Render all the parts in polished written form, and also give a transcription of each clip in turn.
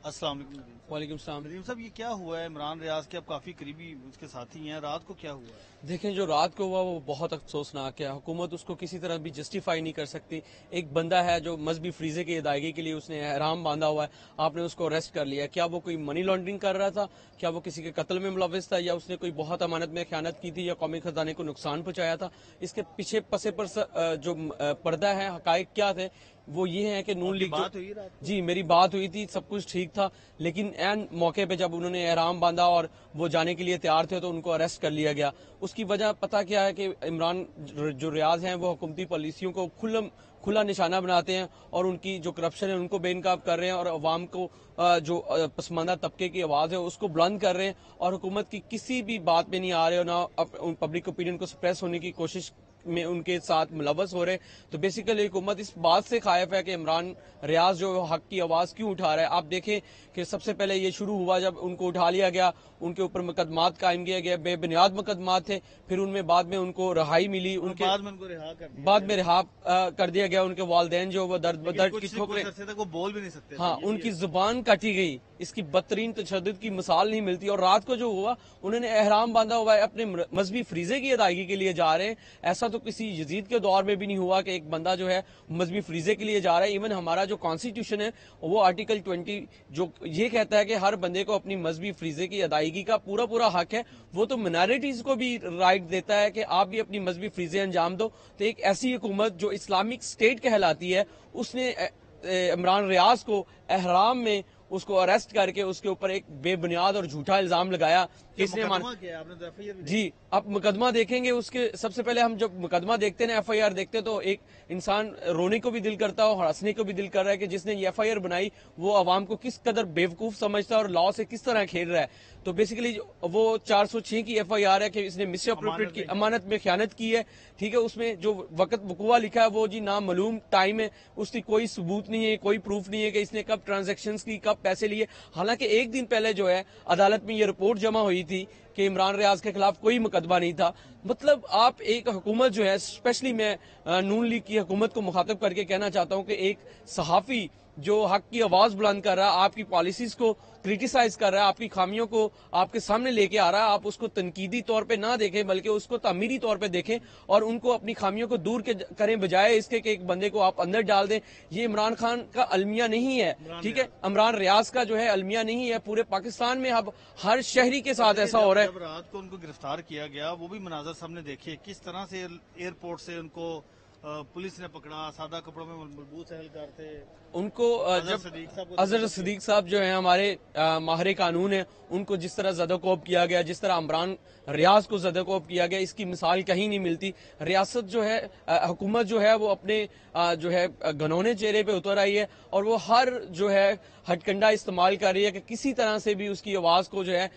السلام علیکم ندیم صاحب۔ وعلیکم السلام۔ ندیم صاحب، یہ کیا ہوا ہے؟ عمران ریاض کے اب کافی قریبی اس کے ساتھی ہیں، رات کو کیا ہوا ہے؟ دیکھیں، جو رات کو ہوا وہ بہت افسوسناک ہے۔ حکومت اس کو کسی طرح بھی جسٹیفائی نہیں کر سکتی۔ ایک بندہ ہے جو مذہبی فریضے کی ادائیگی کے لیے اس نے احرام باندھا ہوا ہے، آپ نے اس کو اریسٹ کر لیا۔ کیا وہ کوئی منی لانڈرنگ کر رہا تھا؟ کیا وہ کسی کے قتل میں ملوث تھا؟ یا اس نے کوئی بہت امانت میں خیانت کی تھی یا قومی خزانے کو نقصان پہنچایا تھا؟ اس کے پیچھے پسے پر جو پردہ ہے، حقائق کیا تھے، وہ یہ ہے کہ نون لیگ بات ہوئی رات کو؟ جی میری بات ہوئی تھی، سب کچھ ٹھیک تھا، لیکن عین موقع پہ جب انہوں نے احرام باندھا اور وہ جانے کے لیے تیار تھے تو ان کو اریسٹ کر لیا گیا۔ اس کی وجہ پتہ کیا ہے کہ عمران جو ریاض ہیں وہ حکومتی پالیسیوں کو کھلا نشانہ بناتے ہیں اور ان کی جو کرپشن ہے ان کو بے نقاب کر رہے ہیں اور عوام کو جو پسماندہ طبقے کی آواز ہے اس کو بلند کر رہے ہیں اور حکومت کی کسی بھی بات میں نہیں آ رہے اور نہ پبلک اوپینین کو سپریس ہونے کی کوشش میں ان کے ساتھ ملوث ہو رہے ہیں۔ تو بیسیکلی حکومت اس بات سے خائف ہے کہ عمران ریاض جو حق کی آواز کیوں اٹھا رہا ہے۔ آپ دیکھیں کہ سب سے پہلے یہ شروع ہوا جب ان کو اٹھا لیا گیا، ان کے اوپر مقدمات قائم کیے گئے، بے بنیاد مقدمات تھے، پھر ان میں بعد میں ان کو رہائی ملی، ان کے بعد میں ان کو رہا کر دیا، بعد میں رہا کر دیا گیا۔ ان کے والدین جو وہ درد کی ٹھوکریں، عرصے تک وہ بول بھی نہیں سکتے تھے۔ ہاں، ان کی زبان کاٹی گئی۔ اس کی بدترین تشدد کی مثال نہیں ملتی۔ اور رات کو جو ہوا، انہوں نے احرام باندھا ہوا ہے، اپنے مذہبی فریضے کی ادائیگی کے لیے جا رہے ہیں۔ ایسا تو کسی یزید کے دور میں بھی نہیں ہوا کہ ایک بندہ جو ہے مذہبی فریضے کے لیے جا رہا ہے۔ ایون ہمارا جو کانسٹیٹیوشن ہے وہ آرٹیکل 20 جو یہ کہتا ہے کہ ہر بندے کو اپنی مذہبی فریضے کی ادائیگی کا پورا حق ہے، وہ تو منارٹیز کو بھی رائٹ دیتا ہے کہ آپ بھی اپنی مذہبی فریضے انجام دو۔ تو ایک ایسی حکومت جو اسلامک اسٹیٹ کہلاتی ہے، اس نے عمران ریاض کو احرام میں اس کو اریسٹ کر کے اس کے اوپر ایک بے بنیاد اور جھوٹا الزام لگایا کہ اس نے جی آپ مقدمہ دیکھیں گے۔ اس کے سب سے پہلے ہم جب مقدمہ دیکھتے ہیں، ایف آئی آر دیکھتے ہیں، تو ایک انسان رونے کو بھی دل کرتا ہے اور ہنسنے کو بھی دل کر رہا ہے کہ جس نے یہ ایف آئی آر بنائی وہ عوام کو کس قدر بیوقوف سمجھتا ہے اور لا سے کس طرح کھیل رہا ہے۔ تو بیسیکلی وہ 406 کی ایف آئی آر ہے کہ اس نے مس اپروپریٹ کی امانت میں خیانت کی ہے، ٹھیک ہے۔ اس میں جو وقت وقوع لکھا ہے وہ جی نامعلوم ٹائم ہے، اس کی کوئی ثبوت نہیں ہے، کوئی پروف نہیں ہے کہ اس نے کب ٹرانزیکشنز کی، کب پیسے لیے۔ حالانکہ ایک دن پہلے جو ہے عدالت میں یہ رپورٹ جمع ہوئی تھی کہ عمران ریاض کے خلاف کوئی مقدمہ نہیں تھا۔ مطلب آپ ایک حکومت جو ہے، اسپیشلی میں نون لیگ کی حکومت کو مخاطب کر کے کہنا چاہتا ہوں کہ ایک صحافی جو حق کی آواز بلند کر رہا ہے، آپ کی پالیسیز کو کریٹیسائز کر رہا ہے، آپ کی خامیوں کو آپ کے سامنے لے کے آ رہا ہے، آپ اس کو تنقیدی طور پہ نہ دیکھیں بلکہ اس کو تعمیری طور پہ دیکھیں اور ان کو اپنی خامیوں کو دور کریں بجائے اس کے کہ ایک بندے کو آپ اندر ڈال دیں۔ یہ عمران خان کا المیہ نہیں ہے، ٹھیک ہے، عمران ریاض کا جو ہے المیہ نہیں ہے۔ پورے پاکستان میں اب ہر شہری کے ساتھ ایسا ہو رہا ہے۔ جب رات کو ان کو گرفتار کیا گیا، وہ بھی مناظر سامنے دیکھے کس طرح سے ایئرپورٹ سے ان کو پولیس نے پکڑا، سادہ کپڑوں میں ملبوس اہلکار تھے ان کو جب اظہر صدیق صاحب جو ہیں ہمارے ماہر قانون ہیں، ان کو جس طرح زد و کوب کیا گیا، جس طرح عمران ریاض کو زد و کوب کیا گیا، اس کی مثال کہیں نہیں ملتی۔ ریاست جو ہے، حکومت جو ہے وہ اپنے جو ہے گھنونے چہرے پہ اتر آئی ہے اور وہ ہر جو ہے ہٹ کنڈا استعمال کر رہی ہے کہ کسی طرح سے بھی اس کی آواز کو جو ہے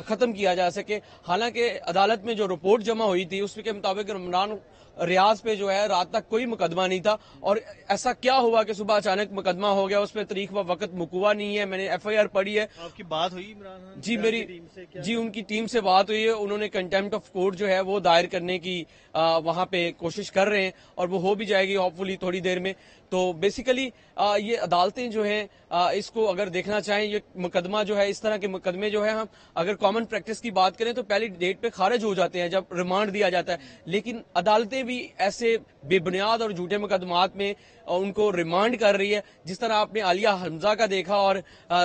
ختم کیا جا سکے۔ حالانکہ عدالت میں جو رپورٹ جمع ہوئی تھی اس کے مطابق عمران ریاض پہ جو ہے رات تک کوئی مقدمہ نہیں تھا، اور ایسا کیا ہوا کہ صبح اچانک مقدمہ ہو گیا، اس پہ تاریخ و وقت مکوہ نہیں ہے۔ میں نے ایف آئی آر پڑھی ہے۔ آپ کی بات ہوئی عمران خان جی جی ان کی ٹیم سے بات ہوئی ہے، انہوں نے کنٹیمپٹ آف کورٹ جو ہے وہ دائر کرنے کی وہاں پہ کوشش کر رہے ہیں اور وہ ہو بھی جائے گی ہوپ فلی تھوڑی دیر میں۔ تو بیسیکلی یہ عدالتیں جو ہیں اس کو اگر دیکھنا چاہیں، یہ مقدمہ جو ہے، اس طرح کے مقدمے جو ہے، ہم اگر کامن پریکٹس کی بات کریں تو پہلی ڈیٹ پہ خارج ہو جاتے ہیں جب ریمانڈ دیا جاتا ہے، لیکن عدالتیں بھی ایسے بے بنیاد اور جھوٹے مقدمات میں ان کو ریمانڈ کر رہی ہے۔ جس طرح آپ نے عالیہ حمزہ کا دیکھا اور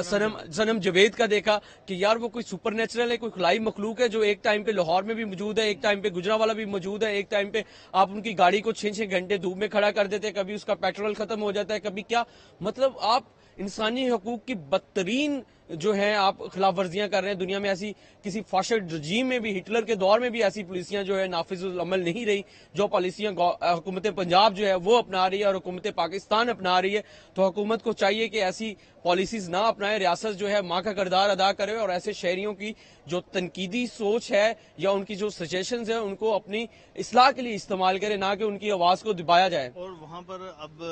صنم جوید کا دیکھا کہ یار وہ کوئی سپر نیچرل ہے، کوئی خلائی مخلوق ہے جو ایک ٹائم پہ لاہور میں بھی موجود ہے، ایک ٹائم پہ گجرانوالہ بھی موجود ہے، ایک ٹائم پہ آپ ان کی گاڑی کو 6 گھنٹے دھوپ میں کھڑا کر دیتے ہیں، کبھی اس کا پیٹرول ختم ہو جاتا ہے، کبھی کیا۔ مطلب آپ انسانی حقوق کی بدترین جو ہے آپ خلاف ورزیاں کر رہے ہیں۔ دنیا میں ایسی کسی فاشسٹ رجیم میں بھی، ہٹلر کے دور میں بھی ایسی پالیسیاں جو ہے نافذ العمل نہیں رہی جو پالیسیاں حکومت پنجاب جو ہے وہ اپنا رہی ہے اور حکومت پاکستان اپنا رہی ہے۔ تو حکومت کو چاہیے کہ ایسی پالیسیز نہ اپنائے، ریاست جو ہے ماں کا کردار ادا کرے اور ایسے شہریوں کی جو تنقیدی سوچ ہے یا ان کی جو سجیشنز ہیں ان کو اپنی اصلاح کے لیے استعمال کرے، نہ کہ ان کی آواز کو دبایا جائے۔ اور وہاں پر اب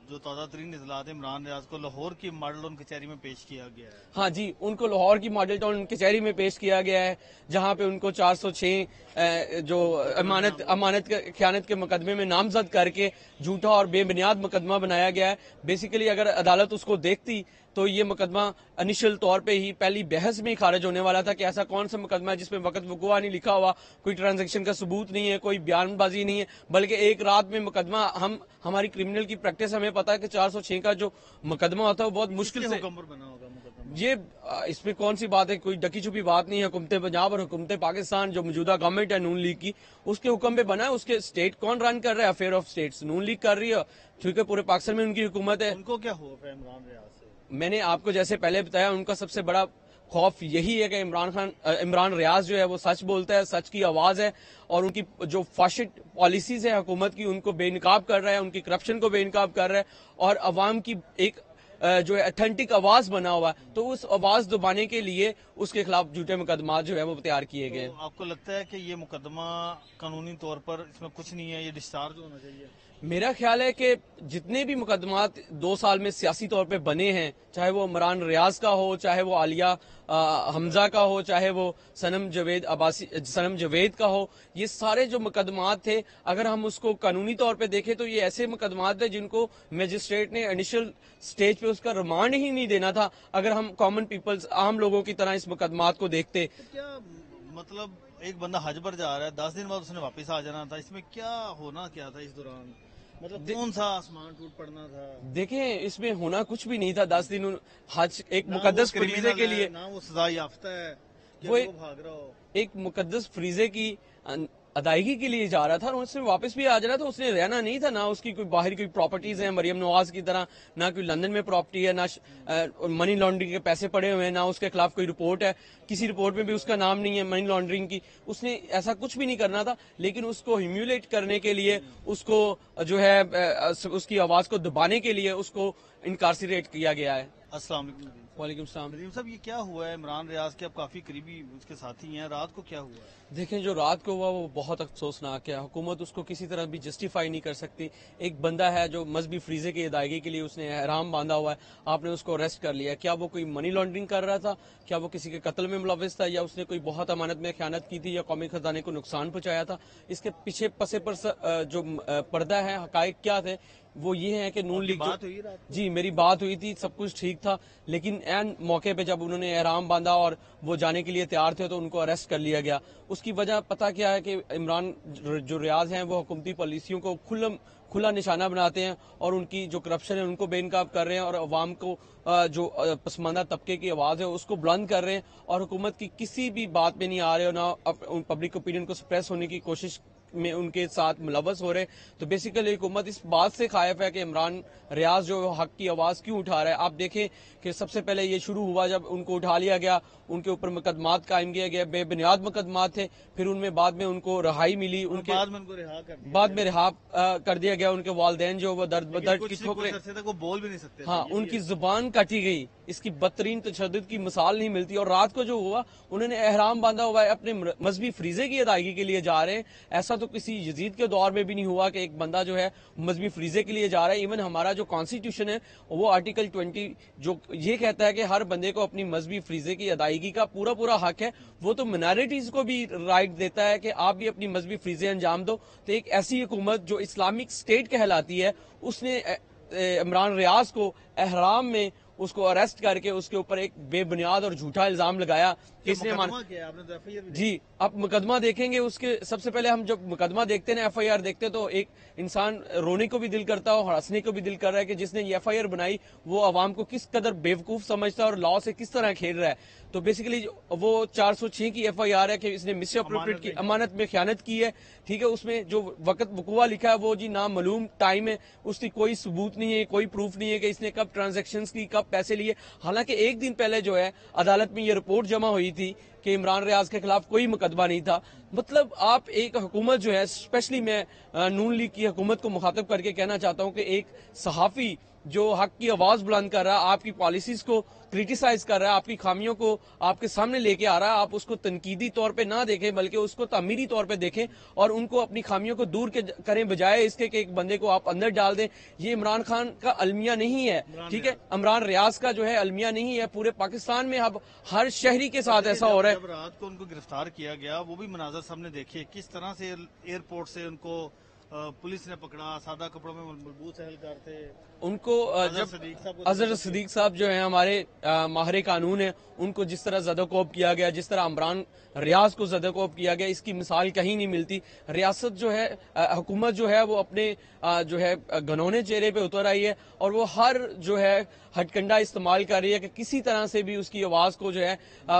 جو تازہ ترین اطلاعات عمران ریاض کو لاہور کی ماڈل ان کچہری میں پیش کیا گیا ہے۔ ہاں جی ان کو لاہور کی ماڈل ٹاؤن کچہری میں پیش کیا گیا ہے، جہاں پہ ان کو 406 جو امانت خیانت کے مقدمے میں نامزد کر کے جھوٹا اور بے بنیاد مقدمہ بنایا گیا ہے۔ بیسیکلی اگر عدالت اس کو دیکھتی تو یہ مقدمہ انیشل طور پہ ہی پہلی بحث میں ہی خارج ہونے والا تھا کہ ایسا کون سا مقدمہ ہے جس میں وقت وقوع نہیں لکھا ہوا، کوئی ٹرانزیکشن کا ثبوت نہیں ہے، کوئی بیان بازی نہیں ہے، بلکہ ایک رات میں مقدمہ ہماری کرمنل کی پریکٹس ہمیں پتا ہے کہ 406 کا جو مقدمہ ہوتا ہے وہ بہت مشکل سے حکم پر بنا ہوگا مقدمہ؟ یہ اس میں کون سی بات ہے، کوئی ڈکی چھپی بات نہیں ہے۔ حکومت پنجاب اور حکومت پاکستان جو موجودہ گورنمنٹ ہے نون لیگ کی، اس کے حکم پہ بنا ہے۔ اس کے اسٹیٹ کون رن کر رہا ہے؟ Affair of states Noon League کر رہی ہے، کیونکہ پورے پاکستان میں ان کی حکومت ہے۔ ان کو کیا خوف ہے عمران ریاض سے؟ میں نے آپ کو جیسے پہلے بتایا، ان کا سب سے بڑا خوف یہی ہے کہ عمران ریاض جو ہے وہ سچ بولتا ہے، سچ کی آواز ہے، اور ان کی جو فاشٹ پالیسیز ہے حکومت کی ان کو بے نقاب کر رہا ہے، ان کی کرپشن کو بے نقاب کر رہا ہے، اور عوام کی ایک جو ہے اتھینٹک آواز بنا ہوا ہے، تو اس آواز دبانے کے لیے اس کے خلاف جھوٹے مقدمات جو ہے وہ تیار کیے گئے۔ آپ کو لگتا ہے کہ یہ مقدمہ قانونی طور پر اس میں کچھ نہیں ہے، یہ ڈسچارج ہونا چاہیے؟ میرا خیال ہے کہ جتنے بھی مقدمات 2 سال میں سیاسی طور پہ بنے ہیں، چاہے وہ عمران ریاض کا ہو، چاہے وہ عالیہ حمزہ کا ہو، چاہے وہ سنم جاوید کا ہو، یہ سارے جو مقدمات تھے اگر ہم اس کو قانونی طور پہ دیکھیں تو یہ ایسے مقدمات ہیں جن کو میجسٹریٹ نے انیشل سٹیج پہ اس کا ریمانڈ ہی نہیں دینا تھا اگر ہم کامن پیپلز عام لوگوں کی طرح اس مقدمات کو دیکھتے۔ کیا مطلب ایک بندہ حج پر جا رہا ہے، 10 دن بعد اس نے واپس آ جانا تھا، اس میں کیا ہونا کیا تھا اس دوران؟ مطلب کون سا آسمان ٹوٹ پڑنا تھا؟ دیکھیں اس میں ہونا کچھ بھی نہیں تھا۔ 10 دن حج ایک مقدس فریضے کے لیے، نہ وہ سزا یافتہ ہے کہ وہ وہ بھاگ رہا ہو، ایک مقدس فریضے کی ادائیگی کے لیے جا رہا تھا، اور اس میں واپس بھی آ جانا تھا۔ اس نے رہنا نہیں تھا، نہ اس کی کوئی باہر کوئی پراپرٹیز ہیں مریم نواز کی طرح، نہ کوئی لندن میں پراپرٹی ہے، نہ منی لانڈرنگ کے پیسے پڑے ہوئے ہیں، نہ اس کے خلاف کوئی رپورٹ ہے، کسی رپورٹ میں بھی اس کا نام نہیں ہے منی لانڈرنگ کی۔ اس نے ایسا کچھ بھی نہیں کرنا تھا، لیکن اس کو ہیومیولیٹ کرنے کے لیے، اس کو جو ہے اس کی آواز کو دبانے کے لیے اس کو انکارسریٹ کیا گیا ہے۔ السلام علیکم۔ وعلیکم السلام۔ ندیم صاحب یہ کیا ہوا ہے؟ عمران ریاض کے اب کافی قریبی اس کے ساتھی ہیں، رات کو کیا ہوا ہے؟ دیکھیں جو رات کو ہوا وہ بہت افسوسناک ہے، حکومت اس کو کسی طرح بھی جسٹیفائی نہیں کر سکتی۔ ایک بندہ ہے جو مذہبی فریضے کی ادائیگی کے لیے اس نے احرام باندھا ہوا ہے، آپ نے اس کو اریسٹ کر لیا۔ کیا وہ کوئی منی لانڈرنگ کر رہا تھا؟ کیا وہ کسی کے قتل میں ملوث تھا؟ یا اس نے کوئی بہت امانت میں خیانت کی تھی یا قومی خزانے کو نقصان پہنچایا تھا؟ اس کے پیچھے پسے پر جو پردہ ہے، حقائق کیا تھے، وہ یہ ہے کہ نون لیگ بات ہوئی رات کو؟ جی میری بات ہوئی تھی، سب کچھ ٹھیک تھا، لیکن عین موقع پہ جب انہوں نے احرام باندھا اور وہ جانے کے لیے تیار تھے تو ان کو اریسٹ کر لیا گیا۔ اس کی وجہ پتہ کیا ہے کہ عمران جو ریاض ہیں وہ حکومتی پالیسیوں کو کھلا نشانہ بناتے ہیں، اور ان کی جو کرپشن ہے ان کو بے نقاب کر رہے ہیں، اور عوام کو جو پسماندہ طبقے کی آواز ہے اس کو بلند کر رہے ہیں، اور حکومت کی کسی بھی بات میں نہیں آ رہے اور نہ پبلک اوپینین کو سپریس ہونے کی کوشش میں ان کے ساتھ ملوث ہو رہے۔ تو بیسیکلی حکومت اس بات سے خائف ہے کہ عمران ریاض جو حق کی آواز کیوں اٹھا رہا ہے۔ آپ دیکھیں کہ سب سے پہلے یہ شروع ہوا جب ان کو اٹھا لیا گیا، ان کے اوپر مقدمات قائم کیا گیا، بے بنیاد مقدمات تھے، پھر ان میں بعد میں ان کو رہائی ملی، ان کے بعد میں ان کو رہا کر دیا، بعد میں رہا کر دیا گیا۔ ان کے والدین جو وہ درد کی ٹھوکریں، عرصے تک وہ بول بھی نہیں سکتے، ہاں ان کی زبان کاٹی گئی، اس کی بدترین تشدد کی مثال نہیں ملتی۔ اور رات کو جو ہوا، انہوں نے احرام باندھا ہوا ہے، اپنے مذہبی فریضے کی ادائیگی کے لیے جا رہے ہیں۔ ایسا تو کسی یزید کے دور میں بھی نہیں ہوا کہ ایک بندہ جو ہے مذہبی فریضے کے لیے جا رہا ہے۔ ایون ہمارا جو کانسٹیٹیوشن ہے وہ آرٹیکل 20 جو یہ کہتا ہے کہ ہر بندے کو اپنی مذہبی فریضے کی ادائیگی کا پورا حق ہے، وہ تو منارٹیز کو بھی رائٹ دیتا ہے کہ آپ بھی اپنی مذہبی فریضے انجام دو۔ تو ایک ایسی حکومت جو اسلامک اسٹیٹ کہلاتی ہے، اس نے عمران ریاض کو احرام میں اس کو اریسٹ کر کے اس کے اوپر ایک بے بنیاد اور جھوٹا الزام لگایا کہ اس نے جی آپ مقدمہ دیکھیں گے۔ اس کے سب سے پہلے ہم جب مقدمہ دیکھتے ہیں ایف آئی آر دیکھتے ہیں تو ایک انسان رونے کو بھی دل کرتا ہے اور ہنسنے کو بھی دل کر رہا ہے کہ جس نے یہ ایف آئی آر بنائی وہ عوام کو کس قدر بیوقوف سمجھتا ہے اور لا سے کس طرح کھیل رہا ہے۔ تو بیسیکلی وہ 406 کی ایف آئی آر ہے کہ اس نے مس اپروپریٹ کی امانت میں خیانت کی ہے، ٹھیک ہے۔ اس میں جو وقت وقوع لکھا ہے وہ جی نامعلوم ٹائم ہے، اس کی کوئی ثبوت نہیں ہے، کوئی پروف نہیں ہے کہ اس نے کب ٹرانزیکشنز کی، کب پیسے لیے۔ حالانکہ ایک دن پہلے جو ہے عدالت میں یہ رپورٹ جمع ہوئی تھی کہ عمران ریاض کے خلاف کوئی مقدمہ نہیں تھا۔ مطلب آپ ایک حکومت جو ہے، اسپیشلی میں نون لیگ کی حکومت کو مخاطب کر کے کہنا چاہتا ہوں کہ ایک صحافی جو حق کی آواز بلند کر رہا ہے، آپ کی پالیسیز کو کرٹیسائز کر رہا ہے، آپ کی خامیوں کو آپ کے سامنے لے کے آ رہا ہے، آپ اس کو تنقیدی طور پہ نہ دیکھیں بلکہ اس کو تعمیری طور پہ دیکھیں اور ان کو اپنی خامیوں کو دور کریں، بجائے اس کے کہ ایک بندے کو آپ اندر ڈال دیں۔ یہ عمران خان کا المیہ نہیں ہے، ٹھیک ہے، عمران ریاض کا جو ہے المیہ نہیں ہے، پورے پاکستان میں اب ہر شہری کے ساتھ ایسا ہو رہا ہے۔ جب رات کو ان کو گرفتار کیا گیا وہ بھی مناظر سامنے دیکھیے، کس طرح سے ایئرپورٹ سے ان کو پولیس نے پکڑا، سادہ کپڑوں میں ملبوس اہلکار تھے ان کو جب اظہر صدیق صاحب جو ہیں ہمارے ماہر قانون ہیں، ان کو جس طرح زد و کوب کیا گیا، جس طرح عمران ریاض کو زد و کوب کیا گیا، اس کی مثال کہیں نہیں ملتی۔ ریاست جو ہے، حکومت جو ہے وہ اپنے جو ہے گھنونے چہرے پہ اتر آئی ہے اور وہ ہر جو ہے ہٹ کنڈا استعمال کر رہی ہے کہ کسی طرح سے بھی اس کی آواز کو جو ہے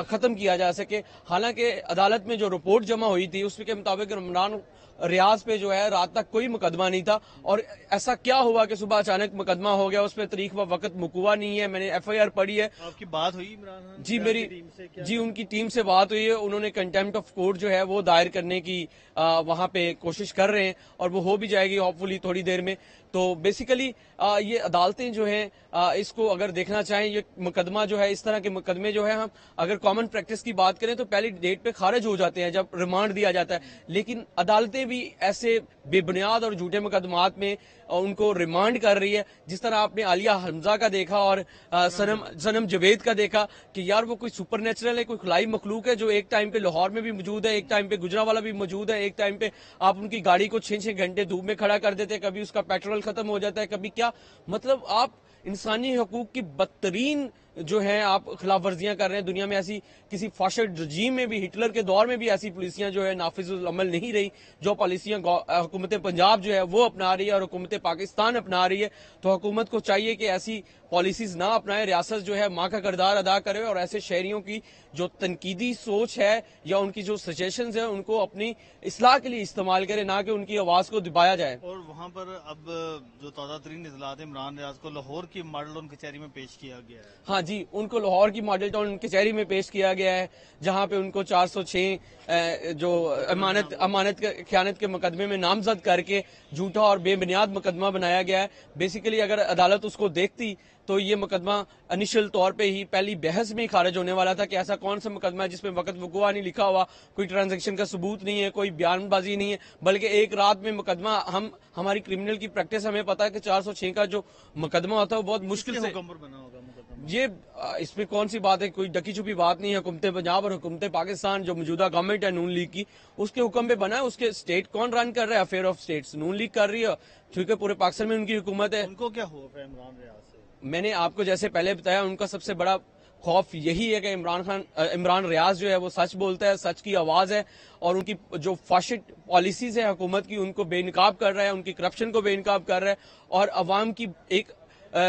ختم کیا جا سکے۔ حالانکہ عدالت میں جو رپورٹ جمع ہوئی تھی اس کے مطابق عمران ریاض پہ جو ہے رات تک کوئی مقدمہ نہیں تھا، اور ایسا کیا ہوا کہ صبح اچانک مقدمہ ہو گیا، اس پہ تاریخ و وقت مکوا نہیں ہے۔ میں نے ایف آئی آر پڑھی ہے۔ آپ کی بات ہوئی عمران خان جی میری ان کی ٹیم سے بات ہوئی ہے، انہوں نے کنٹیمپٹ آف کورٹ جو ہے وہ دائر کرنے کی وہاں پہ کوشش کر رہے ہیں اور وہ ہو بھی جائے گی ہوپ فلی تھوڑی دیر میں۔ تو بیسیکلی یہ عدالتیں جو ہیں اس کو اگر دیکھنا چاہیں، یہ مقدمہ جو ہے، اس طرح کے مقدمے جو ہے، ہم اگر کامن پریکٹس کی بات کریں تو پہلی ڈیٹ پہ خارج ہو جاتے ہیں جب ریمانڈ دیا جاتا ہے، لیکن عدالتیں بھی ایسے بے بنیاد اور جھوٹے مقدمات میں ان کو ریمانڈ کر رہی ہے، جس طرح آپ نے عالیہ حمزہ کا دیکھا اور سنم جاوید کا دیکھا کہ یار وہ کوئی سپر نیچرل ہے، کوئی خلائی مخلوق ہے جو ایک ٹائم پہ لاہور میں بھی موجود ہے، ایک ٹائم پہ گجرانوالہ بھی موجود ہے، ایک ٹائم پہ آپ ان کی گاڑی کو 6-6 گھنٹے دھوپ میں کھڑا کر دیتے ہیں، کبھی اس کا پیٹرول ختم ہو جاتا ہے، کبھی کیا، مطلب آپ انسانی حقوق کی بدترین جو ہے آپ خلاف ورزیاں کر رہے ہیں۔ دنیا میں ایسی کسی فاشسٹ رجیم میں بھی، ہٹلر کے دور میں بھی ایسی پالیسیاں جو ہے نافذ العمل نہیں رہی جو پالیسیاں حکومت پنجاب جو ہے وہ اپنا رہی ہے اور حکومت پاکستان اپنا رہی ہے۔ تو حکومت کو چاہیے کہ ایسی پالیسیز نہ اپنائے، ریاست جو ہے ماں کا کردار ادا کرے اور ایسے شہریوں کی جو تنقیدی سوچ ہے یا ان کی جو سجیشنز ہیں ان کو اپنی اصلاح کے لیے استعمال کرے، نہ کہ ان کی آواز کو دبایا جائے۔ اور وہاں پر اب جو تازہ ترین اطلاعات عمران ریاض کو لاہور کی ماڈل ٹاؤن کچہری میں پیش کیا گیا ہے۔ ہاں جی، ان کو لاہور کی ماڈل ٹاؤن کچہری میں پیش کیا گیا ہے، جہاں پہ ان کو 406 جو امانت خیانت کے مقدمے میں نامزد کر کے جھوٹا اور بے بنیاد مقدمہ بنایا گیا ہے۔ بیسیکلی اگر عدالت اس کو دیکھتی تو یہ مقدمہ انیشل طور پہ ہی پہلی بحث میں ہی خارج ہونے والا تھا کہ ایسا کون سا مقدمہ ہے جس میں وقت وقوع نہیں لکھا ہوا، کوئی ٹرانزیکشن کا ثبوت نہیں ہے، کوئی بیان بازی نہیں ہے، بلکہ ایک رات میں مقدمہ، ہماری کرمنل کی پریکٹس ہمیں پتا ہے کہ 406 کا جو مقدمہ ہوتا ہے وہ بہت مشکل سے، حکم پر بنا ہوگا مقدمہ؟ یہ اس میں کون سی بات ہے، کوئی ڈکی چھپی بات نہیں ہے۔ حکومت پنجاب اور حکومت پاکستان جو موجودہ گورنمنٹ ہے نون لیگ کی، اس کے حکم پہ بنا ہے۔ اس کے اسٹیٹ کون رن کر رہا ہے؟ Affair of states Noon League کر رہی ہے، کیونکہ پورے پاکستان میں ان کی حکومت ہے۔ ان کو کیا خوف ہے عمران ریاض سے؟ میں نے آپ کو جیسے پہلے بتایا، ان کا سب سے بڑا خوف یہی ہے کہ عمران ریاض جو ہے وہ سچ بولتا ہے، سچ کی آواز ہے، اور ان کی جو فاشسٹ پالیسیز ہے حکومت کی ان کو بے نقاب کر رہا ہے، ان کی کرپشن کو بے نقاب کر رہا ہے، اور عوام کی ایک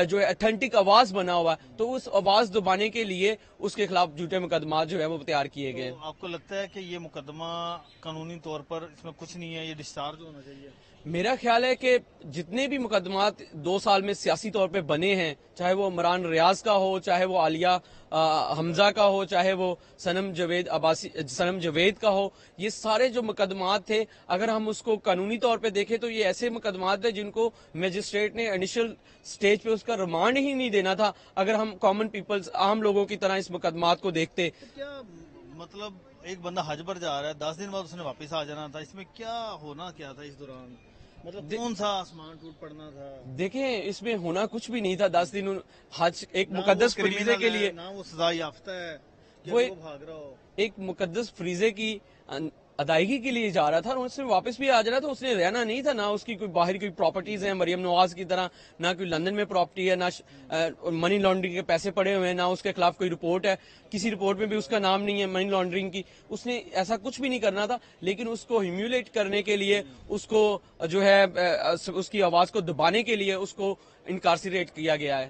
جو ہے اتھینٹک آواز بنا ہوا ہے، تو اس آواز دبانے کے لیے اس کے خلاف جھوٹے مقدمات جو ہے وہ تیار کیے گئے۔ تو آپ کو لگتا ہے کہ یہ مقدمہ قانونی طور پر اس میں کچھ نہیں ہے، یہ ڈسچارج ہونا چاہیے؟ میرا خیال ہے کہ جتنے بھی مقدمات 2 سال میں سیاسی طور پہ بنے ہیں، چاہے وہ عمران ریاض کا ہو، چاہے وہ عالیہ حمزہ کا ہو، چاہے وہ سنم جاوید کا ہو، یہ سارے جو مقدمات تھے اگر ہم اس کو قانونی طور پہ دیکھیں تو یہ ایسے مقدمات تھے جن کو میجسٹریٹ نے انیشل سٹیج پہ اس کا ریمانڈ ہی نہیں دینا تھا اگر ہم کامن پیپلز، عام لوگوں کی طرح اس مقدمات کو دیکھتے۔ کیا مطلب ایک بندہ حج پر جا رہا ہے، 10 دن بعد اس نے واپس آ جانا تھا، اس میں کیا ہونا کیا تھا اس دوران؟ مطلب کون سا آسمان ٹوٹ پڑنا تھا؟ دیکھیں اس میں ہونا کچھ بھی نہیں تھا۔ 10 دن حج ایک مقدس فریضے کے لیے، نہ وہ سزا یافتہ ہے کہ وہ وہ بھاگ رہا ہو، ایک مقدس فریضے کی ادائیگی کے لیے جا رہا تھا اور اس سے واپس بھی آ جانا تھا۔ اس نے رہنا نہیں تھا، نہ اس کی کوئی باہر کوئی پراپرٹیز ہیں مریم نواز کی طرح، نہ کوئی لندن میں پراپرٹی ہے، نہ منی لانڈرنگ کے پیسے پڑے ہوئے ہیں، نہ اس کے خلاف کوئی رپورٹ ہے، کسی رپورٹ میں بھی اس کا نام نہیں ہے منی لانڈرنگ کی۔ اس نے ایسا کچھ بھی نہیں کرنا تھا، لیکن اس کو ہیومیلیٹ کرنے کے لیے، اس کو جو ہے اس کی آواز کو دبانے کے لیے اس کو انکارسریٹ کیا گیا ہے۔